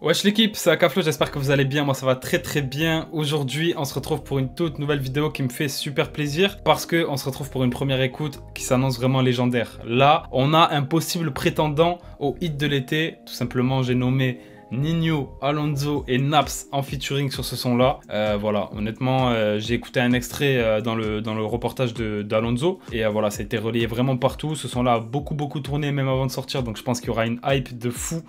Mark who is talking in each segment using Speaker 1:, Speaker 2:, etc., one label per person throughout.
Speaker 1: Wesh l'équipe, c'est Akaflo, j'espère que vous allez bien, moi ça va très bien. Aujourd'hui on se retrouve pour une toute nouvelle vidéo qui me fait super plaisir parce que on se retrouve pour une première écoute qui s'annonce vraiment légendaire. Là, on a un possible prétendant au hit de l'été, tout simplement j'ai nommé Ninho, Alonso et Naps en featuring sur ce son-là. Voilà, honnêtement, j'ai écouté un extrait dans le reportage d'Alonso et voilà, ça a été relayé vraiment partout. Ce son-là a beaucoup tourné même avant de sortir, donc je pense qu'il y aura une hype de fou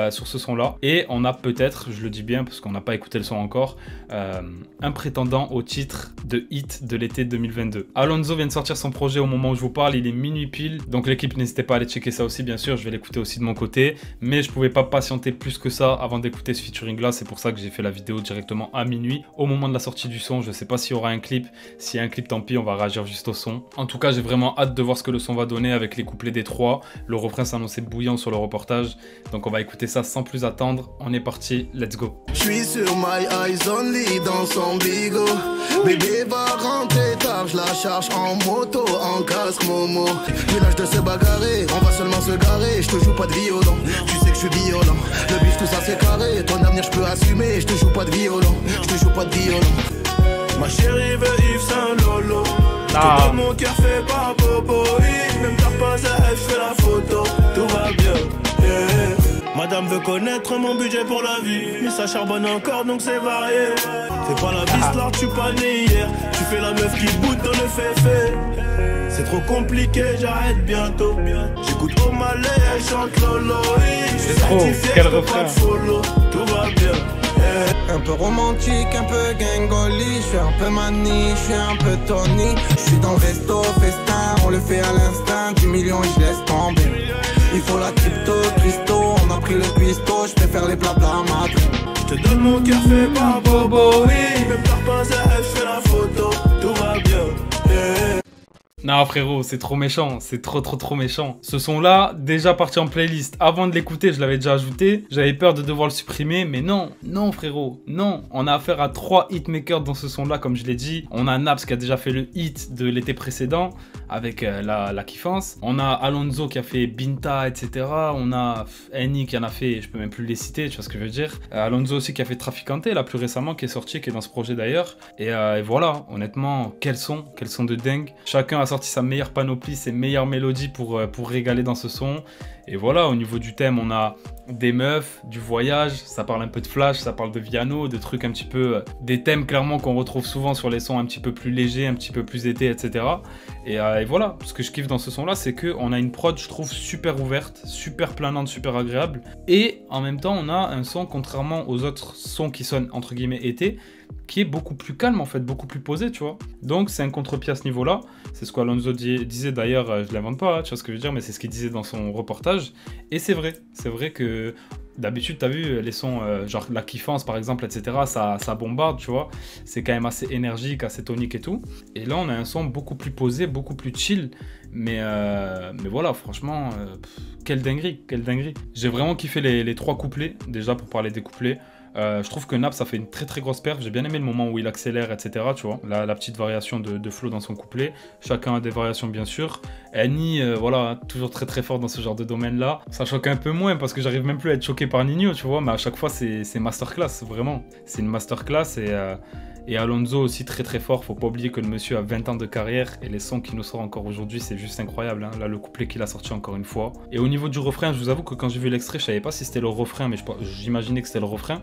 Speaker 1: sur ce son-là. Et on a peut-être, je le dis bien parce qu'on n'a pas écouté le son encore, un prétendant au titre de hit de l'été 2022. Alonso vient de sortir son projet au moment où je vous parle, il est minuit pile, donc l'équipe n'hésitez pas à aller checker ça aussi, bien sûr, je vais l'écouter aussi de mon côté, mais je pouvais pas patienter plus que ça avant d'écouter ce featuring là, c'est pour ça que j'ai fait la vidéo directement à minuit au moment de la sortie du son. Je sais pas s'il y aura un clip, s'il y a un clip tant pis, on va réagir juste au son. En tout cas j'ai vraiment hâte de voir ce que le son va donner avec les couplets des trois. Le refrain s'annonçait bouillant sur le reportage, donc on va écouter ça sans plus attendre. On est parti, let's go.
Speaker 2: Je suis sur my eyes only dans son bigot. Bébé va rentrer tard, je la charge en moto, en casque Momo. Village de se bagarrer, on va seulement se garer. Je te joue pas de violon, tu sais que je suis violent. Le bif tout ça c'est carré, ton avenir je peux assumer. Je te joue pas de violon, je te joue pas de violon. Ma chérie veut Yves Saint Lolo. Je donne mon cœur fait par Bobo. Même t'as pas à je fais la photo. Tout va bien, yeah. Madame veut connaître mon budget pour la vie, mais ça charbonne encore donc c'est varié. C'est pas la vie là, tu pas né hier. Tu fais la meuf qui boude dans le féfé. C'est trop compliqué, j'arrête bientôt. J'écoute au malais, elle chante Lolo.
Speaker 1: C'est trop, quel refrain.
Speaker 2: Tout va bien. Un peu romantique, un peu gangoli. Je suis un peu mani, je suis un peu Tony. Je suis dans le resto, festin, on le fait à l'instinct. 10 millions et je laisse tomber. Il faut la crypto, Christo, on a pris le cuistot. Je préfère les blabla mat. Je te donne mon cœur fait par Bobo, oui. Même t'as pas à je fais la photo. Tout va bien, yeah.
Speaker 1: Non frérot, c'est trop méchant, c'est trop méchant. Ce son là, déjà parti en playlist. Avant de l'écouter, je l'avais déjà ajouté. J'avais peur de devoir le supprimer, mais non frérot, non. On a affaire à 3 hitmakers dans ce son là, comme je l'ai dit. On a Naps qui a déjà fait le hit de l'été précédent, avec la kiffance. On a Alonso qui a fait Binta, etc. On a Eni qui en a fait, je peux même plus les citer, tu vois ce que je veux dire. Alonso aussi qui a fait Traficante, là plus récemment, qui est sorti, qui est dans ce projet d'ailleurs. Et voilà, honnêtement, quel son de dingue. Chacun a sorti sa meilleure panoplie, ses meilleures mélodies pour régaler dans ce son. Et voilà, au niveau du thème, on a des meufs, du voyage, ça parle un peu de Flash, ça parle de Viano, de trucs un petit peu... des thèmes clairement qu'on retrouve souvent sur les sons un petit peu plus légers, un petit peu plus été, etc. Et voilà, ce que je kiffe dans ce son-là, c'est qu'on a une prod, je trouve, super ouverte, super planante, super agréable. Et en même temps, on a un son, contrairement aux autres sons qui sonnent, entre guillemets, été, qui est beaucoup plus calme en fait, beaucoup plus posé, tu vois. Donc c'est un contre-pied à ce niveau-là. C'est ce qu'Alonso disait d'ailleurs, je l'invente pas, hein, tu vois ce que je veux dire, mais c'est ce qu'il disait dans son reportage. Et c'est vrai que d'habitude, t'as vu, les sons, genre la kiffance par exemple, etc., ça bombarde, tu vois. C'est quand même assez énergique, assez tonique et tout. Et là, on a un son beaucoup plus posé, beaucoup plus chill. Mais voilà, franchement, quelle dinguerie. J'ai vraiment kiffé les 3 couplets, déjà pour parler des couplets. Je trouve que Naps ça fait une très grosse perf. J'ai bien aimé le moment où il accélère, etc. Tu vois, la petite variation de flow dans son couplet. Chacun a des variations bien sûr. Eni, voilà, toujours très fort dans ce genre de domaine là. Ça choque un peu moins parce que j'arrive même plus à être choqué par Ninho, tu vois. Mais à chaque fois c'est masterclass, vraiment. C'est une masterclass et Alonso aussi très fort, faut pas oublier que le monsieur a 20 ans de carrière et les sons qu'il nous sort encore aujourd'hui c'est juste incroyable, hein. Là le couplet qu'il a sorti encore une fois. Et au niveau du refrain, je vous avoue que quand j'ai vu l'extrait, je savais pas si c'était le refrain, mais j'imaginais que c'était le refrain.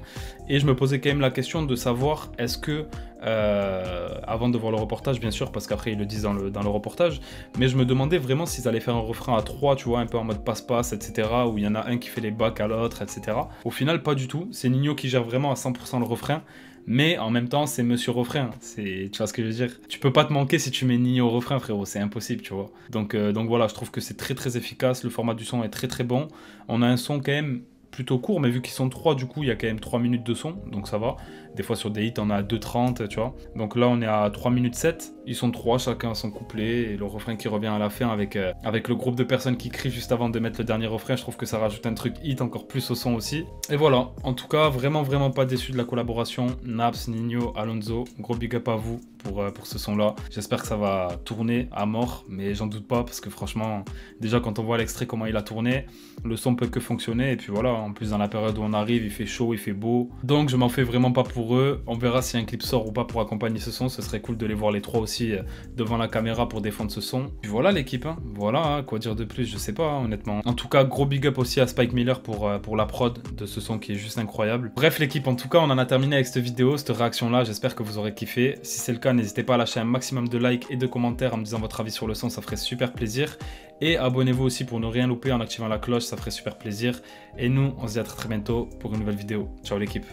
Speaker 1: Et je me posais quand même la question de savoir est-ce que, avant de voir le reportage bien sûr, parce qu'après ils le disent dans le reportage, mais je me demandais vraiment s'ils allaient faire un refrain à 3, tu vois, un peu en mode passe-passe, etc. Où il y en a un qui fait les bacs à l'autre, etc. Au final pas du tout, c'est Ninho qui gère vraiment à 100% le refrain. Mais en même temps, c'est Monsieur Refrain. Tu vois ce que je veux dire? Tu peux pas te manquer si tu mets Ninho au refrain, frérot. C'est impossible, tu vois. Donc voilà, je trouve que c'est très efficace. Le format du son est très bon. On a un son quand même plutôt court, mais vu qu'ils sont 3, du coup, il y a quand même 3 minutes de son. Donc ça va. Des fois, sur des hits, on a 2,30, tu vois. Donc là, on est à 3 minutes 7. Ils sont 3, chacun a son couplet. Et le refrain qui revient à la fin avec le groupe de personnes qui crient juste avant de mettre le dernier refrain. Je trouve que ça rajoute un truc hit encore plus au son aussi. Et voilà. En tout cas, vraiment pas déçu de la collaboration. Naps, Ninho, Alonso. Gros big up à vous pour ce son-là. J'espère que ça va tourner à mort, mais j'en doute pas parce que franchement, déjà quand on voit l'extrait comment il a tourné, le son peut que fonctionner. Et puis voilà, en plus dans la période où on arrive, il fait chaud, il fait beau. Donc je m'en fais vraiment pas pour eux. On verra si un clip sort ou pas pour accompagner ce son. Ce serait cool de les voir les trois aussi devant la caméra pour défendre ce son. Puis voilà l'équipe, hein. Voilà, hein, quoi dire de plus, je sais pas, hein, honnêtement. En tout cas, gros big up aussi à Spike Miller pour la prod de ce son qui est juste incroyable. Bref l'équipe, en tout cas, on en a terminé avec cette vidéo, cette réaction-là. J'espère que vous aurez kiffé. Si c'est le cas, n'hésitez pas à lâcher un maximum de likes et de commentaires en me disant votre avis sur le son, ça ferait super plaisir. Et abonnez-vous aussi pour ne rien louper en activant la cloche, ça ferait super plaisir. Et nous, on se dit à très bientôt pour une nouvelle vidéo. Ciao l'équipe.